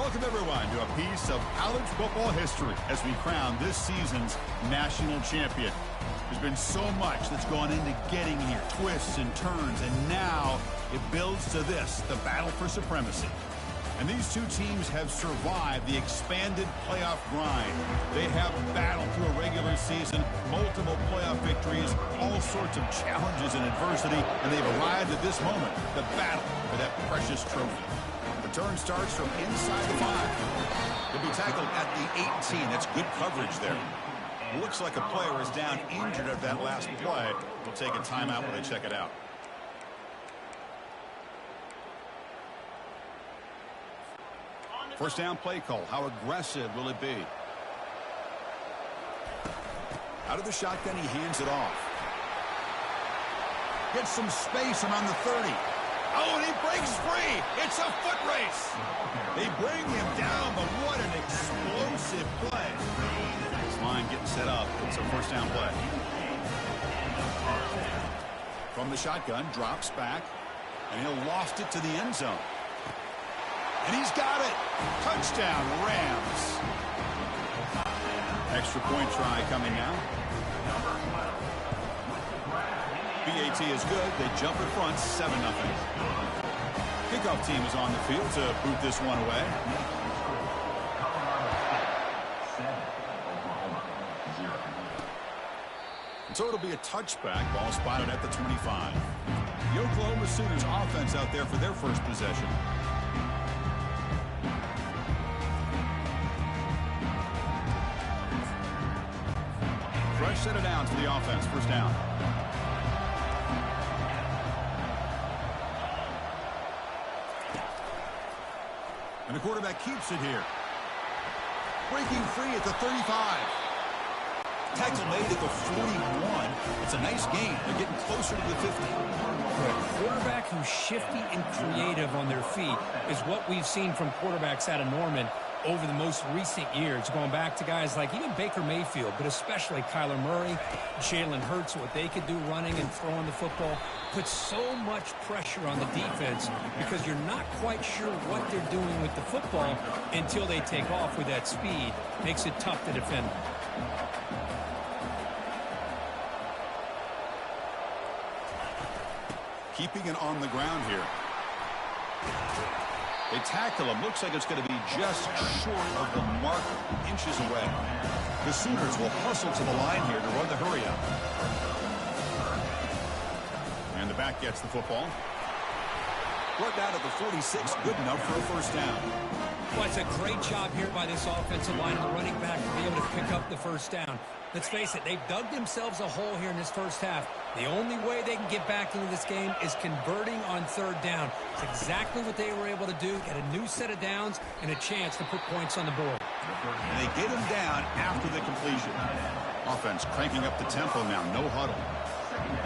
Welcome, everyone, to a piece of college football history as we crown this season's national champion. There's been so much that's gone into getting here, twists and turns, and now it builds to this, the battle for supremacy. And these two teams have survived the expanded playoff grind. They have battled through a regular season, multiple playoff victories, all sorts of challenges and adversity, and they've arrived at this moment, the battle for that precious trophy. Return starts from inside the 5. He'll be tackled at the 18. That's good coverage there. Looks like a player is down injured at that last play. We'll take a timeout when they check it out. First down play call. How aggressive will it be? Out of the shotgun, he hands it off. Gets some space around the 30. Oh, and he breaks free. It's a foot race. They bring him down, but what an explosive play. This line getting set up. It's a first down play. From the shotgun, drops back, and he'll loft it to the end zone. And he's got it. Touchdown, Rams. Extra point try coming now. BAT is good. They jump in front, 7-0. Kickoff team is on the field to boot this one away. And so it'll be a touchback. Ball spotted at the 25. The Oklahoma Sooners offense out there for their first possession. Fresh set of downs for the offense. First down. And the quarterback keeps it here. Breaking free at the 35. Tackle made at the 41. It's a nice gain. They're getting closer to the 50. For a quarterback who's shifty and creative on their feet is what we've seen from quarterbacks out of Norman over the most recent years, going back to guys like even Baker Mayfield, but especially Kyler Murray, Jalen Hurts, what they could do running and throwing the football, puts so much pressure on the defense because you're not quite sure what they're doing with the football until they take off with that speed. Makes it tough to defend. Keeping it on the ground here. They tackle him. Looks like it's going to be just short of the mark, inches away. The Sooners will hustle to the line here to run the hurry up. And the back gets the football. Brought down at the 46. Good enough for a first down. Well, it's a great job here by this offensive line and the running back to be able to pick up the first down. Let's face it, they've dug themselves a hole here in this first half. The only way they can get back into this game is converting on third down. It's exactly what they were able to do, get a new set of downs and a chance to put points on the board. And they get him down after the completion. Offense cranking up the tempo now, no huddle.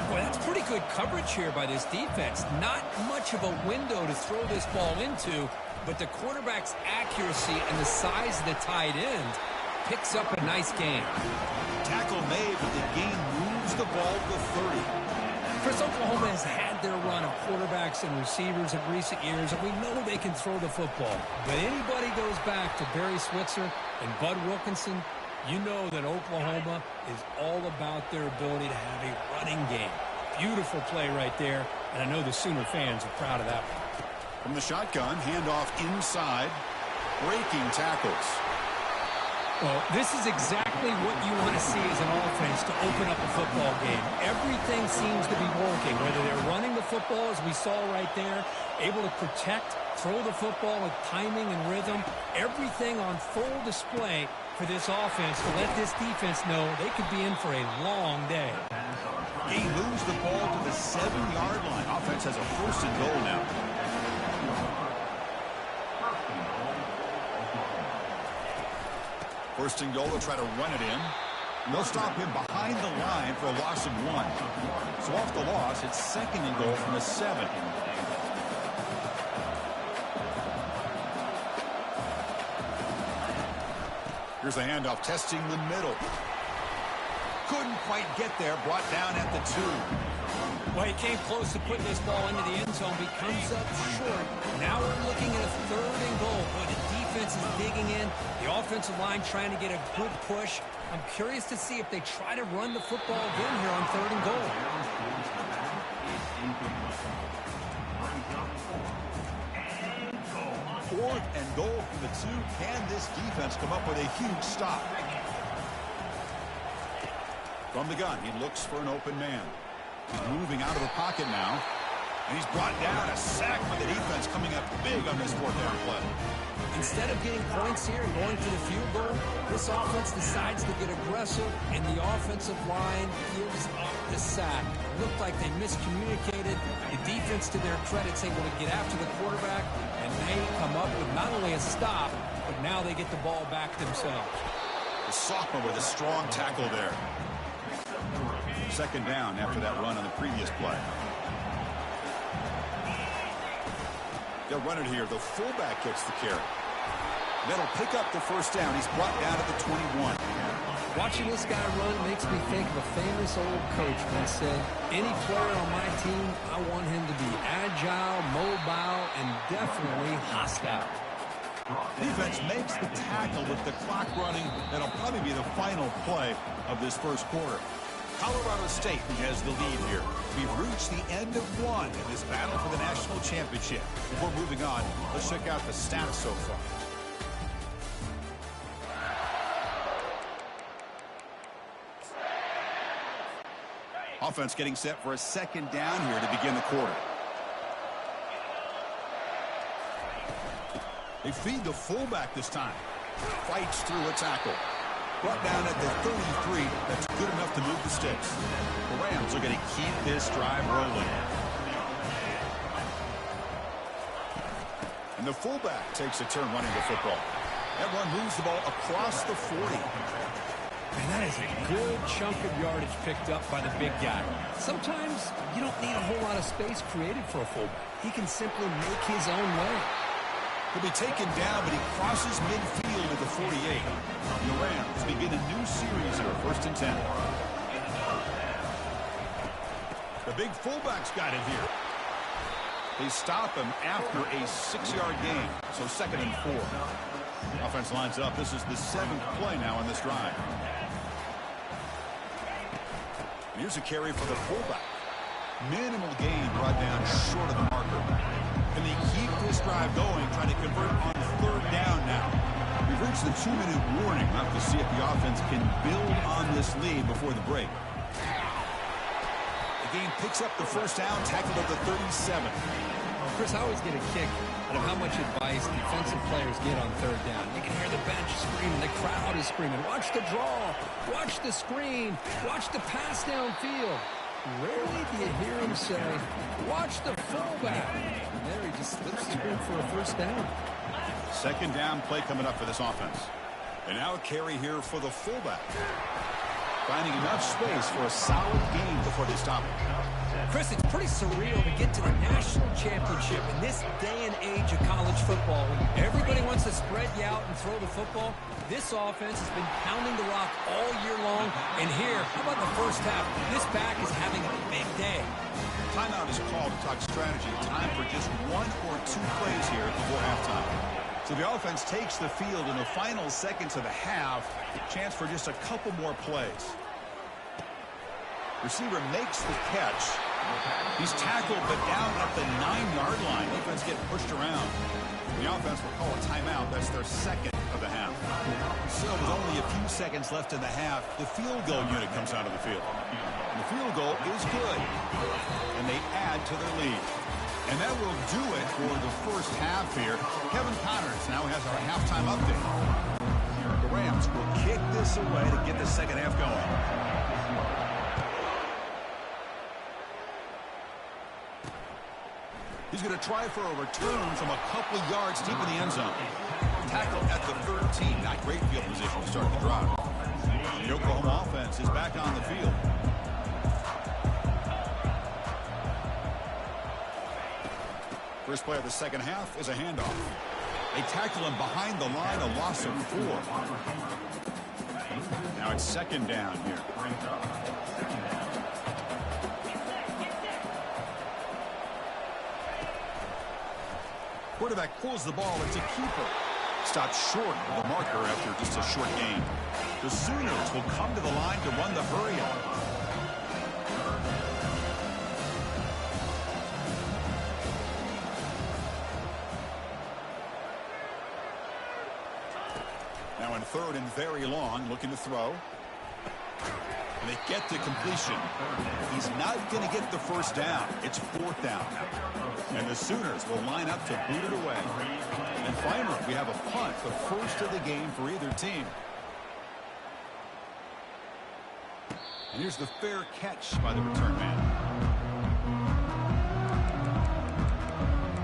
Boy, that's pretty good coverage here by this defense. Not much of a window to throw this ball into, but the quarterback's accuracy and the size of the tight end picks up a nice gain. Tackle made, but the gain moves the ball to the 30. Chris, Oklahoma has had their run of quarterbacks and receivers in recent years, and we know they can throw the football. But anybody goes back to Barry Switzer and Bud Wilkinson, you know that Oklahoma is all about their ability to have a running game. Beautiful play right there, and I know the Sooner fans are proud of that one. From the shotgun, handoff inside, breaking tackles. Well, this is exactly what you want to see as an offense to open up a football game. Everything seems to be working, whether they're running the football, as we saw right there, able to protect, throw the football with timing and rhythm, everything on full display for this offense to let this defense know they could be in for a long day. He moves the ball to the 7-yard line. Offense has a first and goal now. First and goal, they'll try to run it in. They'll stop him behind the line for a loss of 1. So off the loss, it's second and goal from the 7. Here's the handoff, testing the middle. Couldn't quite get there, brought down at the 2. Well, he came close to putting this ball into the end zone, but he comes up short. Now we're looking at a third and goal. Boy, the defense defense is digging in. The offensive line trying to get a good push. I'm curious to see if they try to run the football again here on 3rd and goal. 4th and goal from the 2. Can this defense come up with a huge stop? From the gun, he looks for an open man. He's moving out of the pocket now. And he's brought down. A sack by the defense coming up big on this 4th down play. Instead of getting points here and going for the field goal, this offense decides to get aggressive, and the offensive line gives up the sack. It looked like they miscommunicated. The defense, to their credit, is able to get after the quarterback, and they come up with not only a stop, but now they get the ball back themselves. The sophomore with a strong tackle there. 2nd down after that run on the previous play. They'll run it here. The fullback gets the carry. That'll pick up the 1st down. He's brought down at the 21. Watching this guy run makes me think of a famous old coach once said, any player on my team, I want him to be agile, mobile, and definitely hostile. Defense makes the tackle with the clock running. That'll probably be the final play of this 1st quarter. Colorado State has the lead here. We've reached the end of 1 in this battle for the national championship. Before moving on, let's check out the stats so far. Offense getting set for a 2nd down here to begin the quarter. They feed the fullback this time. Fights through a tackle. Brought down at the 33. That's good enough to move the sticks. The Rams are going to keep this drive rolling. And the fullback takes a turn running the football. That run moves the ball across the 40. And that is a good chunk of yardage picked up by the big guy. Sometimes you don't need a whole lot of space created for a fullback. He can simply make his own way. He'll be taken down, but he crosses midfield at the 48. And the Rams begin a new series here, 1st and 10. The big fullback's got it here. They stop him after a 6-yard gain, so 2nd and 4. Offense lines up. This is the 7th play now in this drive. And here's a carry for the fullback. Minimal gain brought down short of the marker. And they keep this drive going, trying to convert on 3rd down now. We've reached the 2-minute warning. We'll have to see if the offense can build on this lead before the break. The game picks up the 1st down, tackled at the 37. Chris, I always get a kick out of how much advice defensive players get on 3rd down. You can hear the bench screaming, the crowd is screaming. Watch the draw, watch the screen, watch the pass downfield. Rarely do you hear him say, watch the fullback. And there he just slips through for a 1st down. 2nd down play coming up for this offense. And now a carry here for the fullback. Finding enough space for a solid gain before they stop it. Chris, it's pretty surreal to get to the national championship in this day and age of college football. When everybody wants to spread you out and throw the football, this offense has been pounding the rock all year long. And here, how about the 1st half? This back is having a big day. Timeout is called to talk strategy. Time for just 1 or 2 plays here before halftime. So the offense takes the field in the final seconds of the half. Chance for just a couple more plays. Receiver makes the catch. He's tackled but down at the 9-yard line. Defense getting pushed around. The offense will call a timeout. That's their 2nd of the half. So with only a few seconds left in the half, the field goal unit comes out of the field. And the field goal is good. And they add to their lead. And that will do it for the 1st half here. Kevin Connors now has our halftime update. The Rams will kick this away to get the 2nd half going. He's going to try for a return from a couple of yards deep in the end zone. Tackled at the 13. Not great field position to start the drive. The Oklahoma offense is back on the field. First play of the 2nd half is a handoff. They tackle him behind the line, a loss of 4. Now it's 2nd down here. Quarterback pulls the ball. It's a keeper. Stopped short of the marker after just a short gain. The Sooners will come to the line to run the hurry-up. Now in third and very long, looking to throw. And they get to completion. He's not going to get the first down. It's fourth down. And the Sooners will line up to boot it away. And finally, we have a punt, the first of the game for either team. And here's the fair catch by the return man.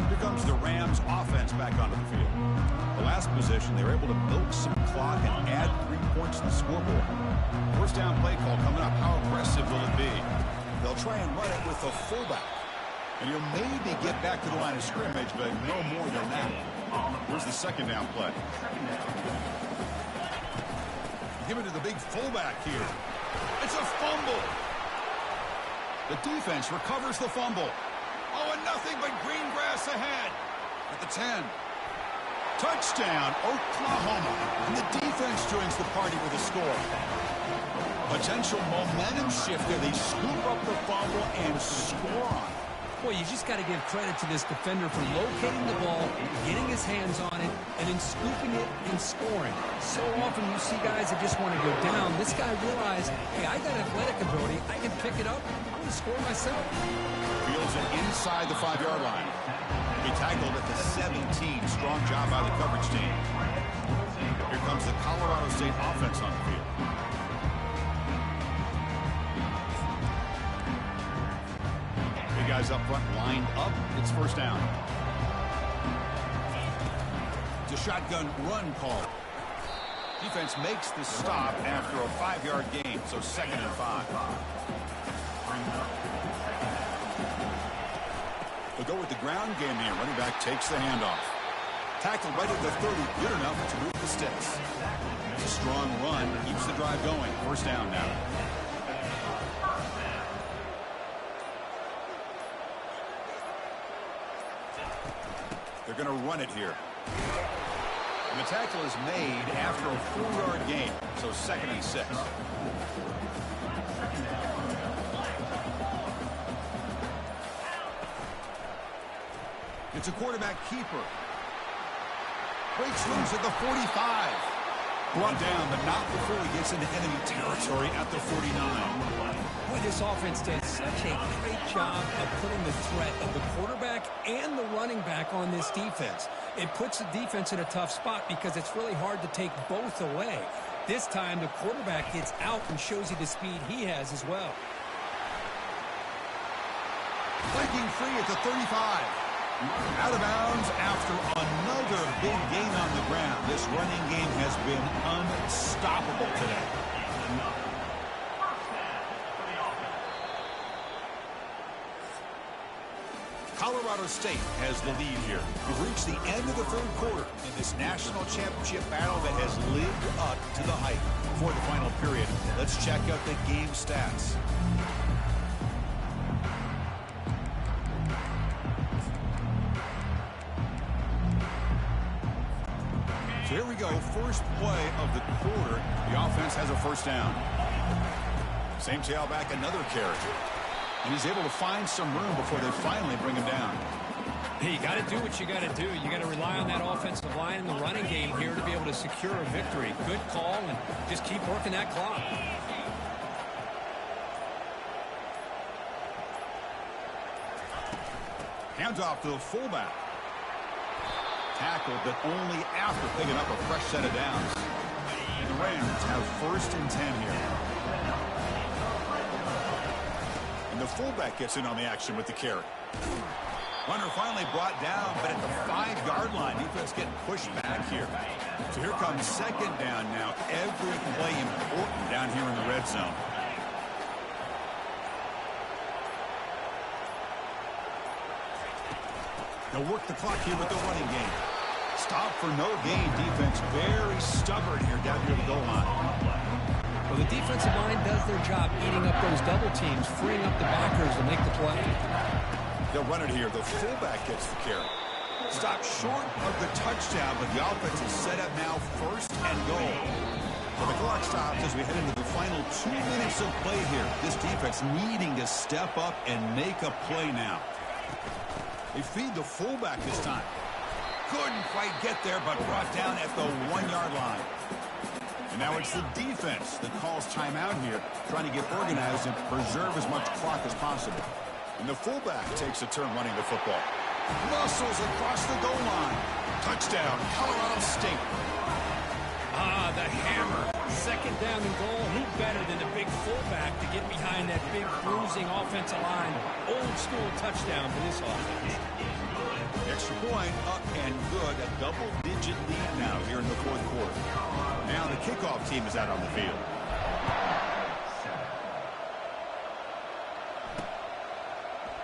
Here comes the Rams offense back onto the field. The last possession, they were able to milk some clock and add 3 points to the scoreboard. First down play call coming up. How aggressive will it be? They'll try and run it with the fullback. And he'll maybe get back to the line of scrimmage, but no more than that. Here's the second down play. Give it to the big fullback here. It's a fumble. The defense recovers the fumble. Oh, and nothing but green grass ahead. At the 10. Touchdown, Oklahoma. And the defense joins the party with a score. Potential momentum shifter. They scoop up the fumble and score on it. Boy, you just got to give credit to this defender for locating the ball, getting his hands on it, and then scooping it and scoring. So often you see guys that just want to go down. This guy realized, hey, I got athletic ability. I can pick it up. I'm going to score myself. Fields it inside the 5-yard line. He tackled at the 17. Strong job by the coverage team. Here comes the Colorado State offense on the field. Guys up front lined up. It's first down. It's a shotgun run call. Defense makes the stop after a 5-yard gain, so 2nd and 5. They'll go with the ground game here. Running back takes the handoff. Tackled right at the 30. Good enough to move the sticks. It's a strong run. Keeps the drive going. First down now. They're going to run it here. And the tackle is made after a 4-yard gain, so 2nd and 6. It's a quarterback keeper. Breaks loose at the 45. Brought down, but not before he gets into enemy territory at the 49. Boy, this offense does such a great job of putting the threat of the quarterback and the running back on this defense. It puts the defense in a tough spot because it's really hard to take both away. This time, the quarterback gets out and shows you the speed he has as well. Breaking free at the 35. Out of bounds after another big gain on the ground. This running game has been unstoppable today. Colorado State has the lead here. We've reached the end of the 3rd quarter in this national championship battle that has lived up to the hype. Before the final period, let's check out the game stats. So here we go, first play of the quarter. The offense has a first down. Same tailback, another carry. And he's able to find some room before they finally bring him down. Hey, you got to do what you got to do. You got to rely on that offensive line in the running game here to be able to secure a victory. Good call, and just keep working that clock. Hands off to the fullback. Tackled, but only after picking up a fresh set of downs. And the Rams have 1st and 10 here. And the fullback gets in on the action with the carry. Runner finally brought down, but at the 5-yard line, defense getting pushed back here. So here comes 2nd down now. Every play important down here in the red zone. They'll work the clock here with the running game. Stop for no gain. Defense very stubborn here down near the goal line. Well, the defensive line does their job eating up those double teams, freeing up the backers to make the play. They'll run it here. The fullback gets the carry. Stopped short of the touchdown, but the offense is set up now, first and goal. Well, the clock stops as we head into the final 2 minutes of play here. This defense needing to step up and make a play now. They feed the fullback this time. Couldn't quite get there, but brought down at the 1-yard line. And now it's the defense that calls timeout here, trying to get organized and preserve as much clock as possible. And the fullback takes a turn running the football. Muscles across the goal line. Touchdown, Colorado State. Ah, the hammer. Second down and goal. Who better than the big fullback to get behind that big bruising offensive line? Old school touchdown for this offense. Extra point up and good. A double-digit lead now here in the fourth quarter. Now the kickoff team is out on the field.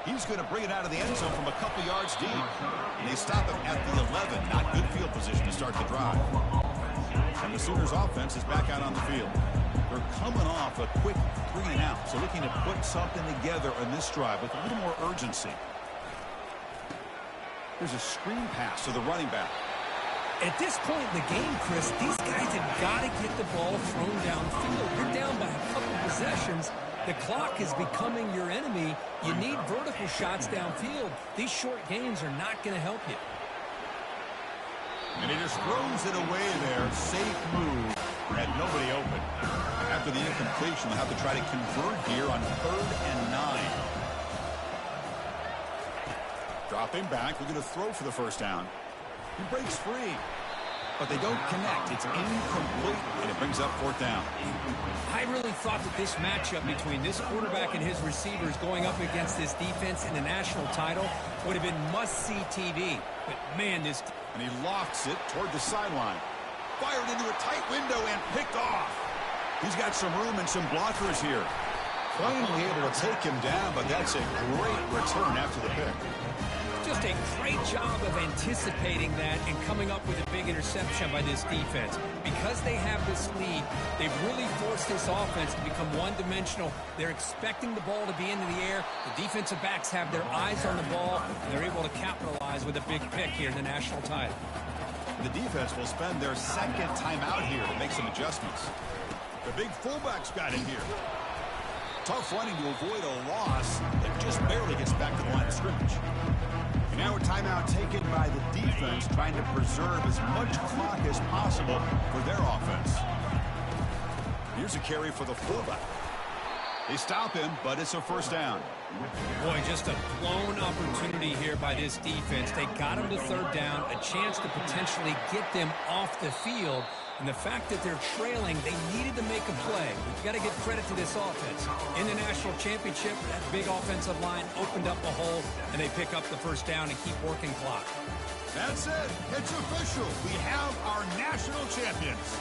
He's going to bring it out of the end zone from a couple yards deep. And they stop him at the 11. Not good field position to start the drive. And the Sooners offense is back out on the field. They're coming off a quick 3-and-out. So looking to put something together on this drive with a little more urgency. There's a screen pass to the running back. At this point in the game, Chris, these guys have got to get the ball thrown downfield. You're down by a couple possessions. The clock is becoming your enemy. You need vertical shots downfield. These short gains are not going to help you. And he just throws it away there. Safe move. Had nobody open. After the incompletion, they'll have to try to convert here on 3rd and 9. Dropping back, we're going to throw for the first down. He breaks free, but they don't connect. It's incomplete, and it brings up 4th down. I really thought that this matchup between this quarterback and his receivers going up against this defense in the national title would have been must-see TV. But, man, this... And he lofts it toward the sideline. Fired into a tight window and picked off. He's got some room and some blockers here. Finally able to take him down, but that's a great return after the pick. Just a great job of anticipating that and coming up with a big interception by this defense. Because they have this lead, they've really forced this offense to become one-dimensional. They're expecting the ball to be into the air. The defensive backs have their eyes on the ball, and they're able to capitalize with a big pick here in the national title. The defense will spend their second timeout here to make some adjustments. The big fullback's got it here. Tough running to avoid a loss that just barely gets back to the line of scrimmage. And now a timeout taken by the defense, trying to preserve as much clock as possible for their offense. Here's a carry for the fullback. They stop him, but it's a first down. Boy, just a blown opportunity here by this defense. They got him to 3rd down, a chance to potentially get them off the field. And the fact that they're trailing, they needed to make a play. You've got to give credit to this offense. In the national championship, that big offensive line opened up a hole, and they pick up the first down and keep working clock. That's it. It's official. We have our national champions.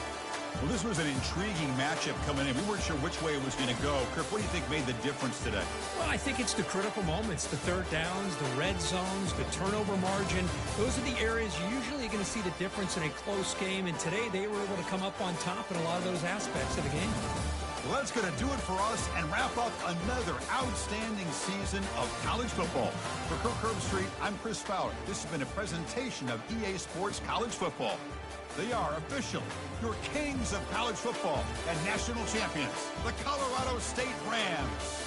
Well, this was an intriguing matchup coming in. We weren't sure which way it was going to go. Kirk, what do you think made the difference today? Well, I think it's the critical moments, the 3rd downs, the red zones, the turnover margin. Those are the areas you're usually going to see the difference in a close game, and today they were able to come up on top in a lot of those aspects of the game. Well, that's going to do it for us and wrap up another outstanding season of college football. For Kirk Herbstreit, I'm Chris Fowler. This has been a presentation of EA Sports College Football. They are official, your kings of college football and national champions, the Colorado State Rams.